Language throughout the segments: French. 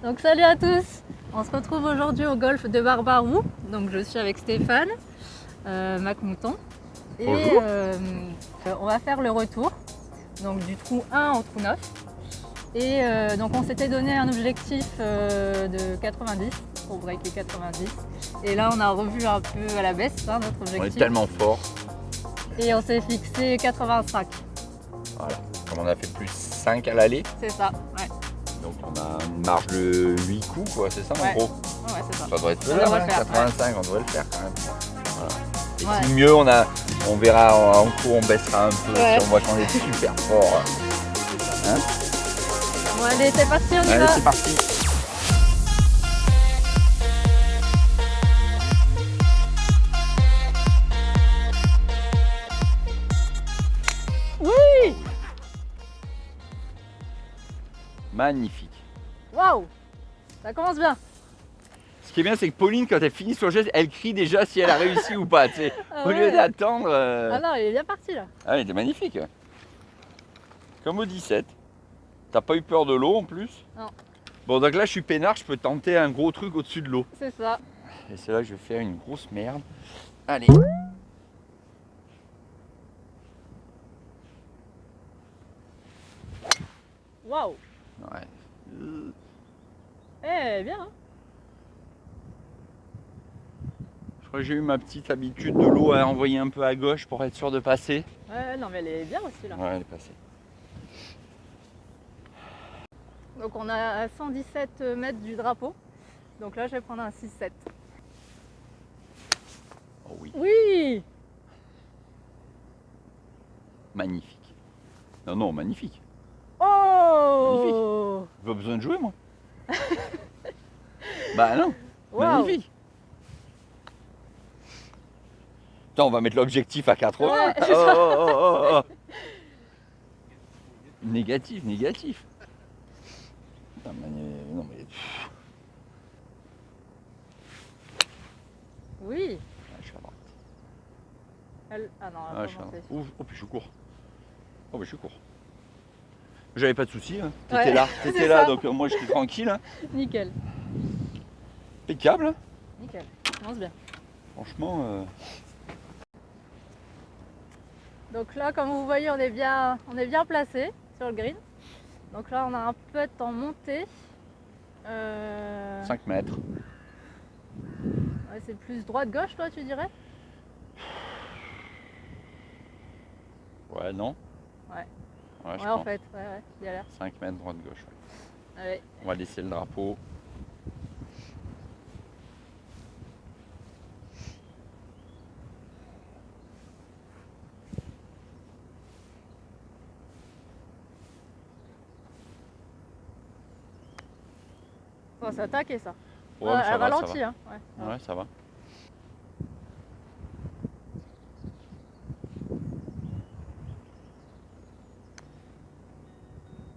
Donc salut à tous, on se retrouve aujourd'hui au golfe de Barbaroux. Donc je suis avec Stéphane, Mac Mouton. Et Bonjour. On va faire le retour donc, du trou 1 au trou 9. Et donc on s'était donné un objectif de 90 pour breaker 90. Et là on a revu un peu à la baisse notre objectif. On est tellement fort. Et on s'est fixé 85. Voilà. Comme on a fait plus 5 à l'aller, C'est ça, ouais. donc on a une marge de 8 coups, quoi, c'est ça Ouais. en gros. Ouais, c'est ça. Ça doit être On faisable, devrait hein, le faire, 85, on devrait le faire quand même. Voilà. Et Ouais. si mieux, on verra en cours, on baissera un peu, Ouais. si on voit qu'on est super fort. Hein. Bon allez, c'est parti, on y Allez, va. c'est parti. Oui. Magnifique. Waouh, ça commence bien. Ce qui est bien, c'est que Pauline, quand elle finit son geste, elle crie déjà si elle a réussi ou pas. Tu sais. Ah Au lieu ouais. d'attendre. Ah non, il est bien parti là. Ah, il était magnifique. Comme au 17. T'as pas eu peur de l'eau en plus? Non. Bon, donc là, je suis peinard, je peux tenter un gros truc au-dessus de l'eau. C'est ça. Et c'est là que je vais faire une grosse merde. Allez. Waouh. Ouais. Eh, bien. Hein. Je crois que j'ai eu ma petite habitude de l'eau à envoyer un peu à gauche pour être sûr de passer. Ouais, non, mais elle est bien aussi là. Ouais, elle est passée. Donc on a à 117 mètres du drapeau. Donc là, je vais prendre un 6-7. Oh oui, Oui. magnifique. Non, non, magnifique. Oh. J'ai pas besoin de jouer, moi. Bah non, Waouh. magnifique. Attends, on va mettre l'objectif à 80. Ouais, Oh, c'est ça. oh, oh, oh, oh. Négatif, négatif. Putain, non, mais... Oui. Ah, je suis à droite. Ah non, elle Ah, a je suis pas à monté. droite. Oh, puis je suis court. Oh, mais je suis court. J'avais pas de soucis. Hein. T'étais Ouais, là, c'est t'étais là, ça. donc moi j'étais tranquille. Hein. Nickel. Impeccable. Hein. Nickel. Ça commence bien. Franchement. Donc là, comme vous voyez, on est bien placé sur le green. Donc là, on a un putt en montée. 5 mètres. Ouais, c'est plus droite-gauche, toi, tu dirais? Ouais, non? Ouais. Ouais, je Ouais, en pense. fait, ouais, il y a l'air. 5 mètres droite-gauche. Ouais. Allez. On va laisser le drapeau. Oh, c'est attaqué ça. Ouais, mais ça elle va, ça ralentit, va. hein. Ouais. Ouais, ça va.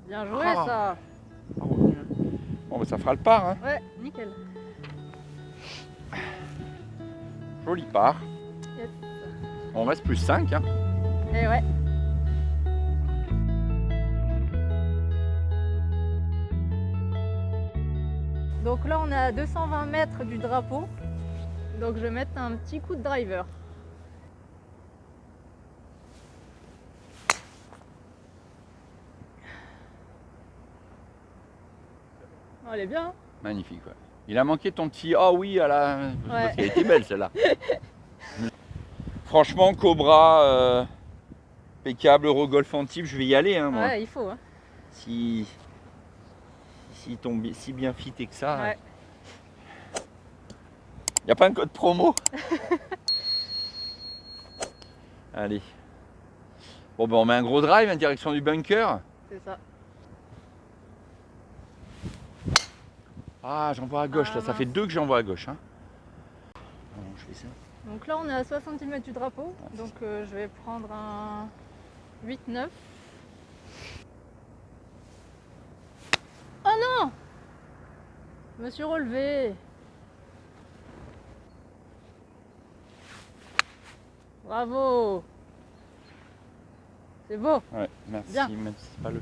Bien joué Ah. ça. Ah ouais. Bon, bah, ça fera le par. Hein. Ouais, nickel. Joli par. Yes. On reste plus 5. Hein. Et ouais. Donc là, on est à 220 mètres du drapeau. Donc je vais mettre un petit coup de driver. Oh, elle est bien. Hein. Magnifique, ouais. Il a manqué ton petit ah oui à la. Ouais. Parce qu'elle était belle celle-là. Franchement, Cobra, impeccable, Eurogolf en type, je vais y aller. Hein, moi. Ouais, il faut. Hein. Si tombe si bien fité que ça. Ouais. Y a pas un code promo? Allez. Bon ben on met un gros drive en direction du bunker. C'est ça. Ah j'envoie à gauche Ah, là, ça mince. fait 2 que j'envoie à gauche. Hein. Alors, je fais ça. Donc là, on est à 60 mètres du drapeau. Donc je vais prendre un 8-9. Oh non! Je me suis relevé. Bravo! C'est beau. Ouais, merci, Bien. même si c'est pas le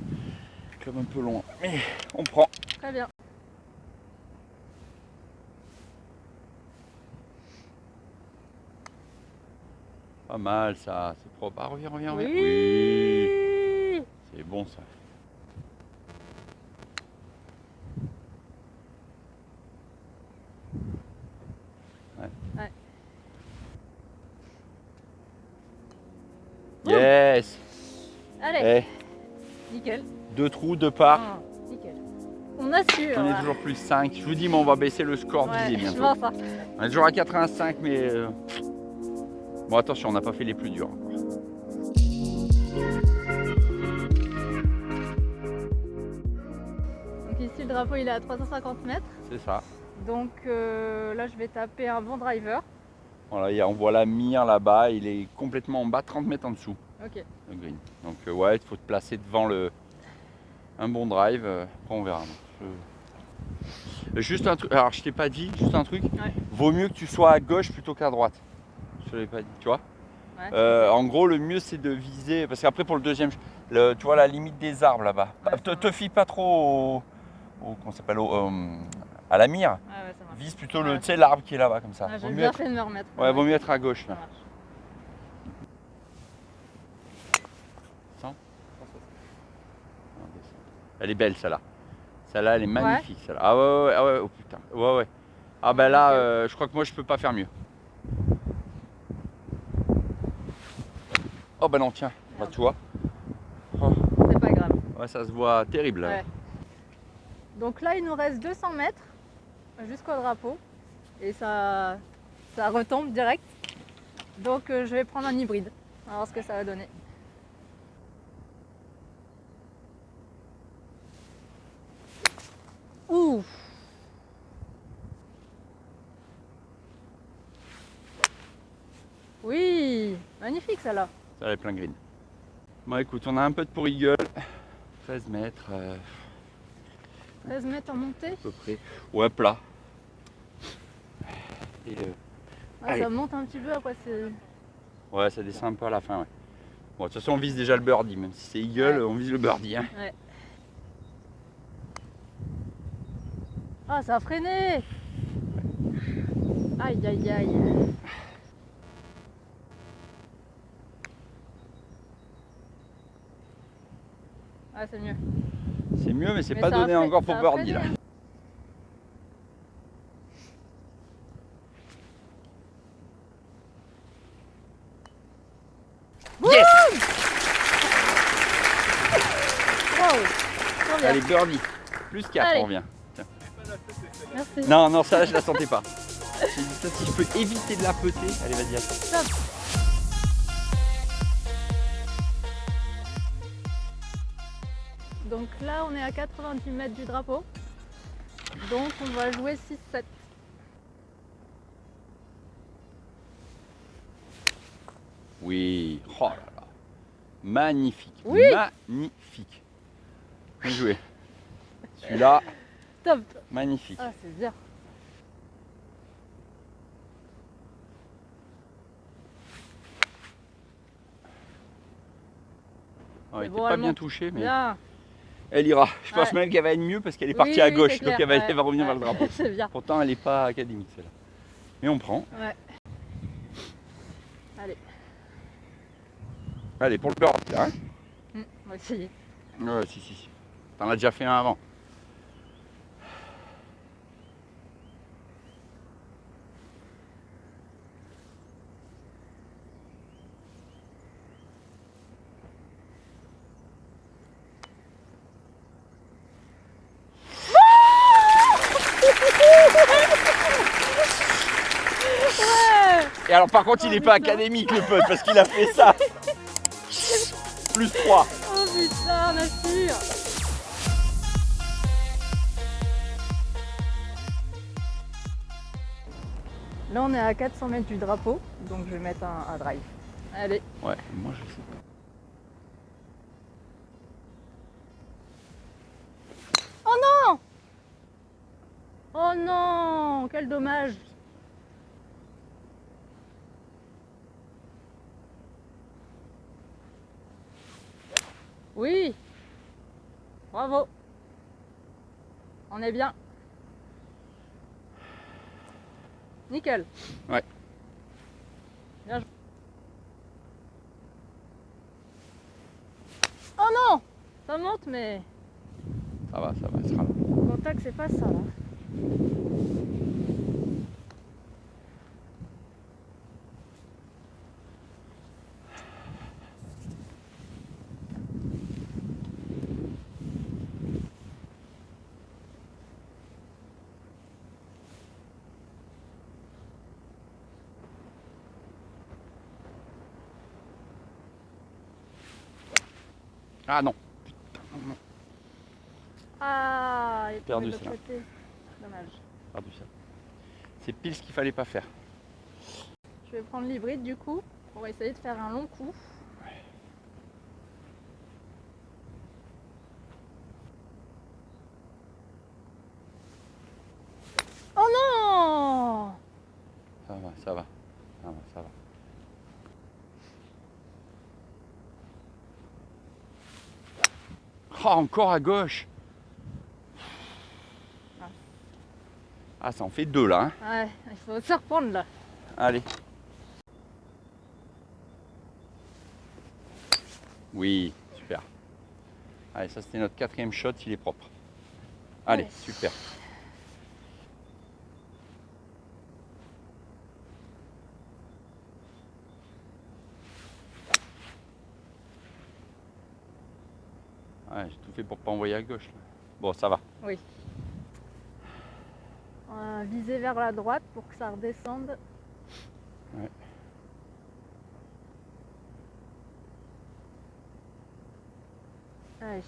club un peu loin. Mais on prend. Très bien. Pas mal ça, c'est propre. Ah, reviens, reviens, reviens. Oui. C'est bon ça. Ouais. Ouais. Yes. Allez, Eh, nickel. 2 trous, 2 parts. Ah, nickel. On assure. On est là. toujours plus 5. Je vous dis, mais on va baisser le score Ouais, visé je bientôt. vois ça. On est toujours à 85, mais... Bon, attention, on n'a pas fait les plus durs encore. Donc ici, le drapeau, il est à 350 mètres. C'est ça. Donc là, je vais taper un bon driver. Voilà, on voit la mire là-bas, il est complètement en bas, 30 mètres en dessous, Ok. le green. Donc ouais, il faut te placer devant un bon drive, après on verra. Juste un truc, alors je t'ai pas dit, juste un truc, Ouais. vaut mieux que tu sois à gauche plutôt qu'à droite. Je te l'ai pas dit, tu vois. Ouais. En gros, le mieux c'est de viser, parce qu'après pour le deuxième, tu vois la limite des arbres là-bas. Ouais, Te fie pas trop comment ça s'appelle, à la mire. Ouais, ça marche. Vise plutôt Ouais. tu sais, l'arbre qui est là-bas comme ça. Ouais, Vaut j'ai mieux bien être, fait de me remettre. ouais, vaut mieux être à gauche Ça là. marche. 100. Elle est belle celle-là. Celle-là, elle est magnifique. Celle-là. Ah ouais, ah ouais, oh putain. Ouais, ouais. Ah ben là, je crois que moi je peux pas faire mieux. Oh ben non, tiens. Bah tu vois. Oh. C'est pas grave. Ouais, ça se voit terrible. Là. Ouais. Donc là, il nous reste 200 mètres jusqu'au drapeau. Et ça retombe direct. Donc je vais prendre un hybride. On va voir ce que ça va donner. Ouh. Oui, magnifique ça là. Ça est plein green. Bon écoute, on a un peu de pour eagle. 13 mètres. 13 mètres en montée. À peu près. Ouais, plat. Et, Ouais, ça monte un petit peu après c'est. ouais, ça descend un peu à la fin. Ouais. Bon, de toute façon, on vise déjà le birdie. Même si c'est eagle, Ouais. on vise le birdie. Hein. Ouais. Ah, ça a freiné. Aïe aïe aïe. Ah, c'est mieux. C'est mieux, mais c'est Mais pas ça a donné freiné- encore ça pour a birdie là. freiné, hein. Yes. Wow. Trop bien. Allez, birdie. Plus 4, Allez. on revient. Tiens. Merci. Non, non, ça, je la sentais pas. J'ai dit ça, si je peux éviter de la peter. Allez, vas-y, attends. Top. Donc là, on est à 90 mètres du drapeau. Donc on va jouer 6-7. Oui, oh là là. Magnifique. Oui. Magnifique. Bien joué. Celui-là, Top. magnifique. Ah, c'est bien. Ouais, il bon, était pas elle bien monte. touché, mais Bien. elle ira. Je pense Ouais. même qu'elle va être mieux parce qu'elle est Oui, partie à oui, gauche, c'est donc clair. elle va revenir vers le drapeau. C'est bien. Pourtant, elle n'est pas académique celle-là. Mais on prend. Ouais. Allez, Allez, pour le birdie, hein. on va essayer. Ouais, si. T'en as déjà fait un avant. Ouais. Et alors par contre, il n'est pas putain. académique le pote parce qu'il a fait ça. Plus 3. Oh putain, on assure. Là, on est à 400 mètres du drapeau, donc je vais mettre un drive. Allez. Ouais, moi je sais pas. Oh non! Oh non! Quel dommage! Oui! Bravo! On est bien. Nickel. Ouais. Bien joué. Oh non! Ça monte, mais Ça va, elle sera là. le contact, c'est pas ça là. Ah non. Ah, il est Perdu, tombé de l'autre ça. côté. Dommage. Perdu ça. C'est pile ce qu'il fallait pas faire. Je vais prendre l'hybride du coup pour essayer de faire un long coup. Oh non! Ça va, ça va. Ça va, ça va. Oh, encore à gauche. Ah, ça en fait 2 là. Hein. Ouais, il faut se reprendre là. Allez. Oui, super. Allez, ça c'était notre 4e shot, il est propre. Allez, Ouais. super. Ouais, j'ai tout fait pour pas envoyer à gauche. Là. Bon, ça va. Oui. On va viser vers la droite pour que ça redescende. Ouais. Allez.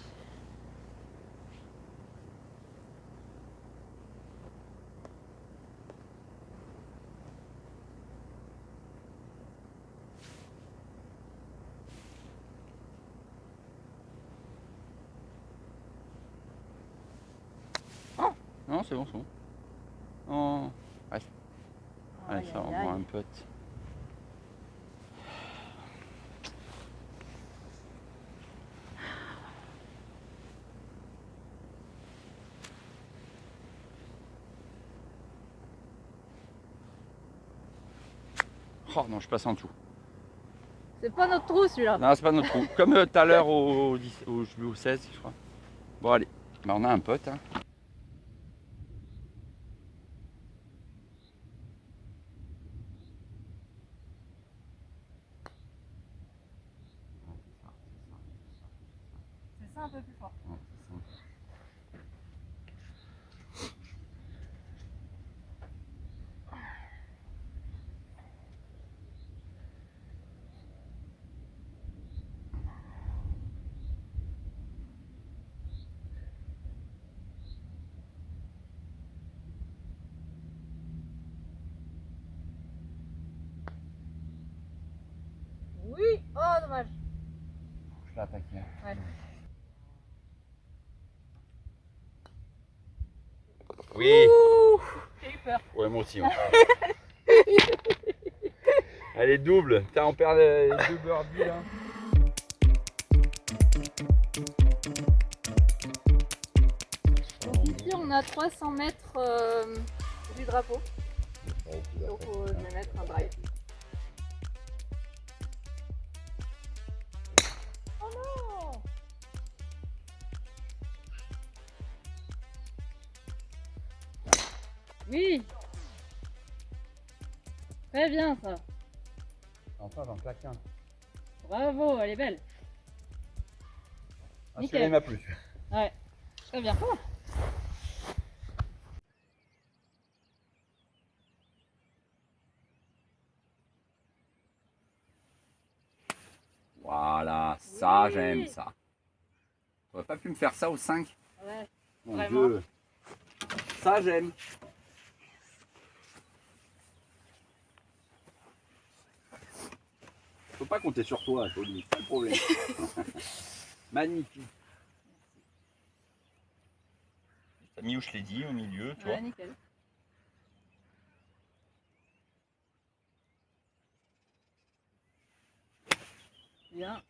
Non, c'est bon, c'est bon. Oh. Allez, allez, ça va, on voit un pote. Oh non, je passe en dessous. C'est pas notre trou celui-là. Non, c'est pas notre trou. Comme tout à l'heure au 16, je crois. Bon, allez. Bah, on a un pote. Hein. C'est ça un peu plus fort. Ouais, c'est ça. Oui! Oh dommage. Je l'ai attaqué. Ouais. Oui. Ouh, j'ai eu peur. Ouais, moi aussi. Ouais. Elle est double. Tiens, on perd les 2 birdies là. Donc ici on a 300 mètres du drapeau. Donc je vais mettre un drive. Oh non! Oui! Très bien ça. Enfin, j'en claque un. Bravo, elle est belle. Ah, Nickel. celui-là, il m'a plu. Ouais, très bien. Voilà, ça, Oui. j'aime ça. T'aurais pas pu me faire ça au 5? Ouais, Mon vraiment. Dieu. Ça, j'aime. Faut pas compter sur toi, Tony, pas de problème. Magnifique. T'as mis où je l'ai dit, au milieu, tu vois. Ouais, nickel. Bien.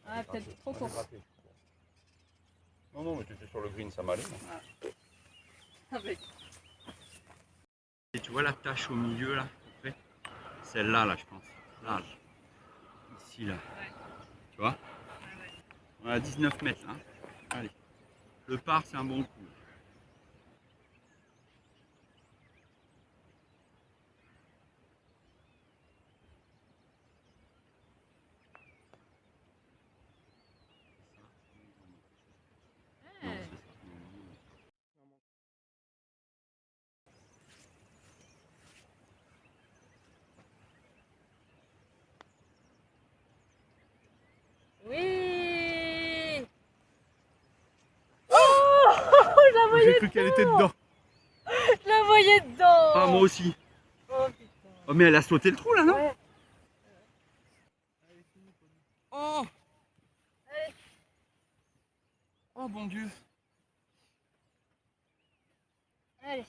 Ah, peut-être trop court. Non, non, mais tu étais sur le green, ça m'allait. Ah, oui. Et tu vois la tache au milieu, là, après celle-là, là, je pense. Là, ici, là. Ouais. Tu vois? Ouais, ouais. On est à 19 mètres là. Allez. Le par, c'est un bon coup. Non, c'est ça. Oui. Oh, je la voyais J'ai cru qu'elle était dedans. Je la voyais dedans. Ah, moi aussi. Oh putain. Oh, mais elle a sauté le trou là, non? Ouais. Oh, Allez. oh bon Dieu. Allez.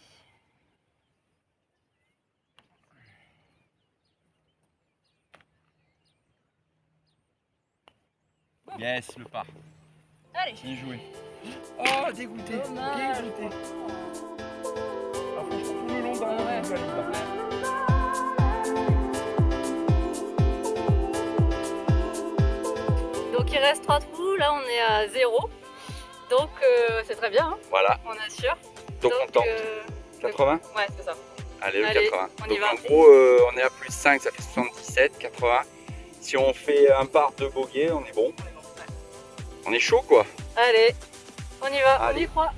Yes, le par. Allez. Bien joué. Oh, dégoûté. Dommage. Dégoûté. Ah, franchement, tout le long dans le Ouais. je valide, là. Donc il reste 3 trous, là on est à 0. Donc c'est très bien, hein, Voilà, on assure. donc on tente. 80. Ouais, c'est ça. Allez, le Allez, 80. on y Donc va. en gros, on est à plus 5, ça fait 77, 80. Si on fait un par de bogey, on est bon. On est chaud quoi. Allez, on y va, Allez. on y croit.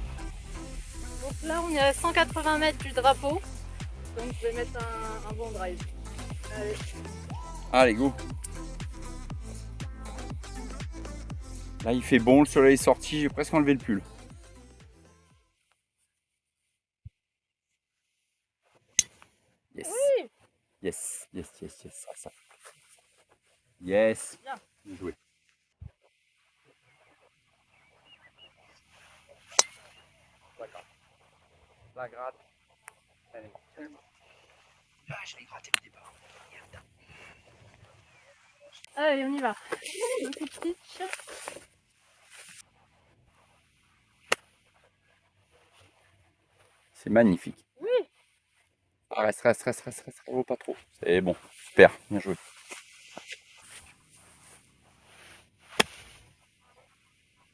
Donc là on est à 180 mètres du drapeau. Donc je vais mettre un bon drive. Allez. Allez, go. Là il fait bon, le soleil est sorti, j'ai presque enlevé le pull. Yes. Oui. Yes, yes, yes, yes, ça. Yes. Bien. Bien joué. La gratte. Elle est tellement... Ah, je l'ai gratté au départ. Allez, on y va. Un petit pitch. C'est magnifique. Oui. Ah, reste. Oh, pas trop. C'est bon. Super. Bien joué.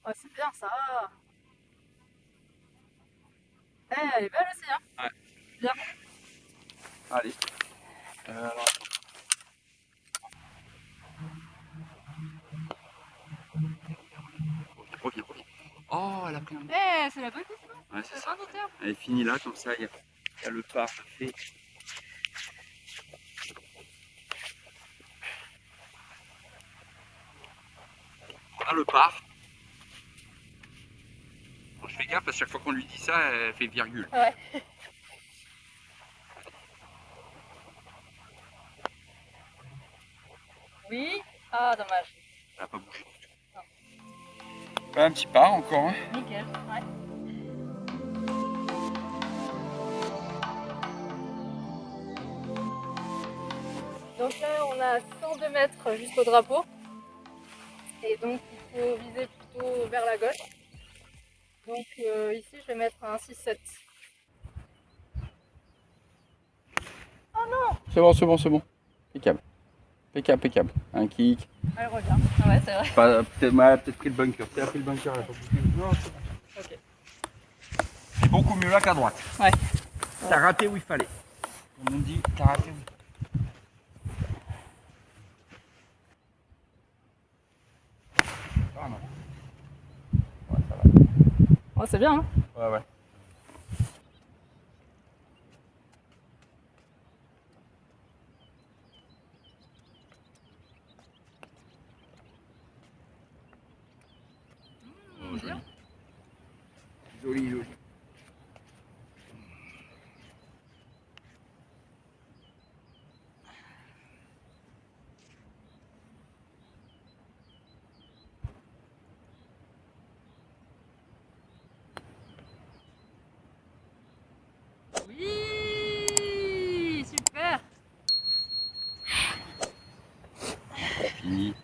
Oh, c'est bien ça. Eh, elle est belle aussi, hein. Ouais. Bien. Allez. Alors, reviens. Oh, elle a pris un... Eh, c'est la bonne question. Ouais, c'est C'est ça. pas hauteur. Elle est finie là, comme ça, il y a le par fait. Ah, le par. Bon, je fais gaffe parce que chaque fois qu'on lui dit ça, elle fait virgule. Ouais. Oui. Ah, dommage. Elle n'a pas bougé du tout. Ouais, un petit par encore. Hein. Nickel. Ouais. Donc là, on a 102 mètres jusqu'au drapeau. Et donc, il faut viser plutôt vers la gauche. Donc ici, je vais mettre un 6-7. Oh non! C'est bon. Impeccable. Un kick. Elle revient. Ah ouais, c'est vrai. Peut-être pris le bunker. T'as pris le bunker là. Non, c'est bon. Ok. C'est beaucoup mieux là qu'à droite. Ouais. T'as raté où il fallait. Comme on dit, t'as raté où il fallait. Ah non. Ouais, ça va. Oh, c'est bien, hein? Ouais. Oh, Bien. Joli. Oui! Super! Fini.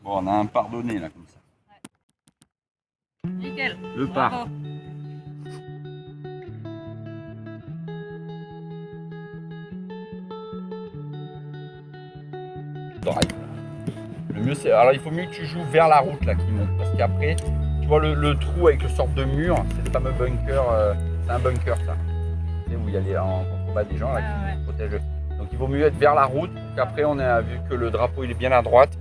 Bon, on a un pardonné là comme ça. Nickel. Le par. Bravo. Drive. Le mieux, c'est. Alors, il faut mieux que tu joues vers la route là qui monte. Parce qu'après, tu vois le trou avec le sorte de mur, c'est le fameux bunker. C'est un bunker ça. Tu sais, où il y a en contrebas des gens là qui protègent. Donc il vaut mieux être vers la route. Qu'après, on a vu que le drapeau il est bien à droite.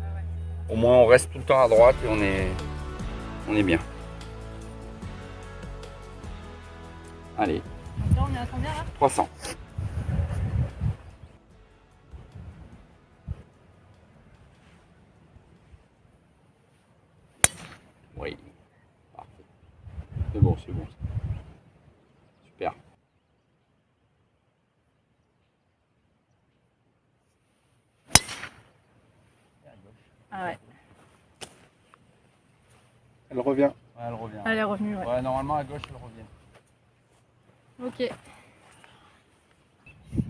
Au moins, on reste tout le temps à droite et on est bien. Allez. On est à combien là? 300. Oui. Parfait. C'est bon, c'est bon. Super. Ah ouais. Elle revient. Ouais, elle revient. Elle est revenue, ouais. Ouais, normalement à gauche, elle revient. Ok.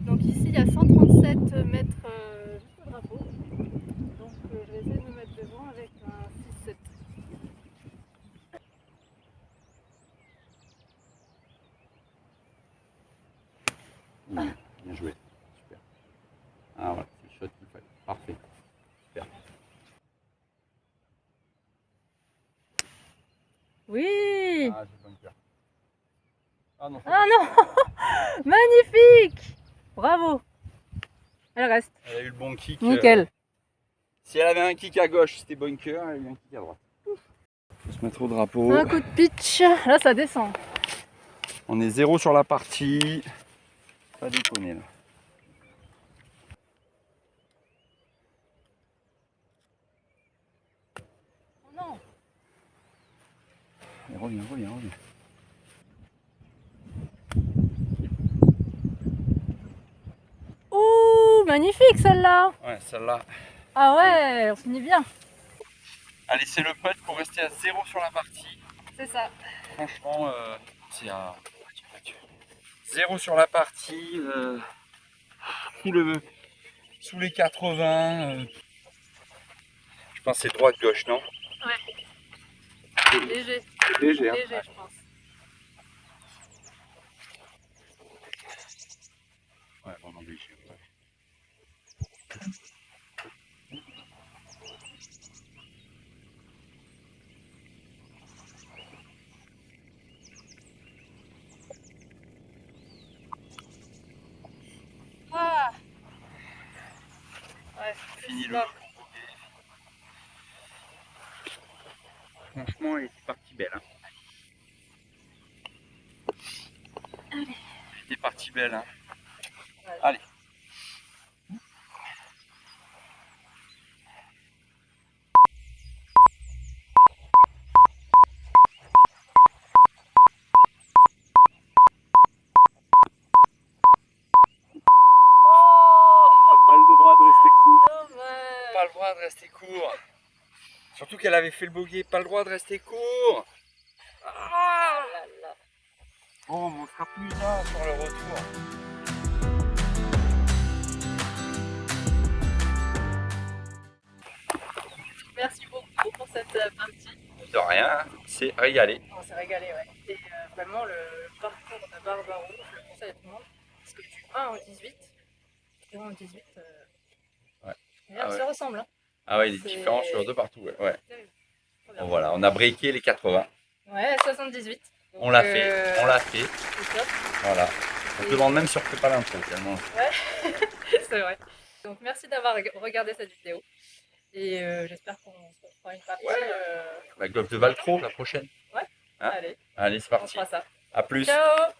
Donc ici, il y a 137 mètres jusqu'au drapeau. Donc je vais essayer de me mettre devant avec un 6-7. Bien joué. Super. Ah voilà, c'est le shot qu'il fallait. Parfait. Super. Oui. Ah, j'ai bunker. Ah non, Ah non. Magnifique. Bravo. Elle reste. Elle a eu le bon kick. Nickel. Si elle avait un kick à gauche, c'était bunker. Elle a eu un kick à droite. Faut se mettre au drapeau. Un coup de pitch. Là, ça descend. On est 0 sur la partie. Pas déconner là. Oh non. Allez, reviens, reviens, reviens. Ouh, magnifique celle-là. Ouais, celle-là. Ah ouais, on finit bien. Allez, c'est le putt pour rester à 0 sur la partie. C'est ça. Franchement, c'est à 0 sur la partie. Sous les 80. Je pense que c'est droite-gauche, non? Ouais. Léger. Léger, hein. Léger, je pense. Ouais, vraiment léger. Ouais. Ah. Ouais, Fini le là. Franchement, elle était partie belle. Hein. Allez. Elle était partie belle. Hein. Ouais. Allez. Pas le droit de rester court. Dommage. Pas le droit de rester court. Surtout qu'elle avait fait le bogey. Pas le droit de rester court. Ah là là. Bon, on sera plus là sur le retour. Merci beaucoup pour cette partie. De rien, c'est régalé. On s'est régalé, ouais. Et vraiment, le parcours de Barbaro, je le conseille à tout le monde. Parce que du 1 au 18, du 1 au 18, Ouais. regarde, ça ressemble. Hein. Ah ouais, il est C'est- différent sur de partout. Ouais. Ouais. Trop bien. Bon, voilà, on a breaké les 80. Ouais, 78. Donc, On l'a fait, on l'a fait. C'est top. Voilà. On se Et- demande même si on fait pas l'intro tellement. C'est vrai. Donc merci d'avoir regardé cette vidéo. Et j'espère qu'on se fera une partie. La golf de Valtro la prochaine. Ouais. Hein? Allez, Allez, c'est on parti. fera ça. À plus. Ciao.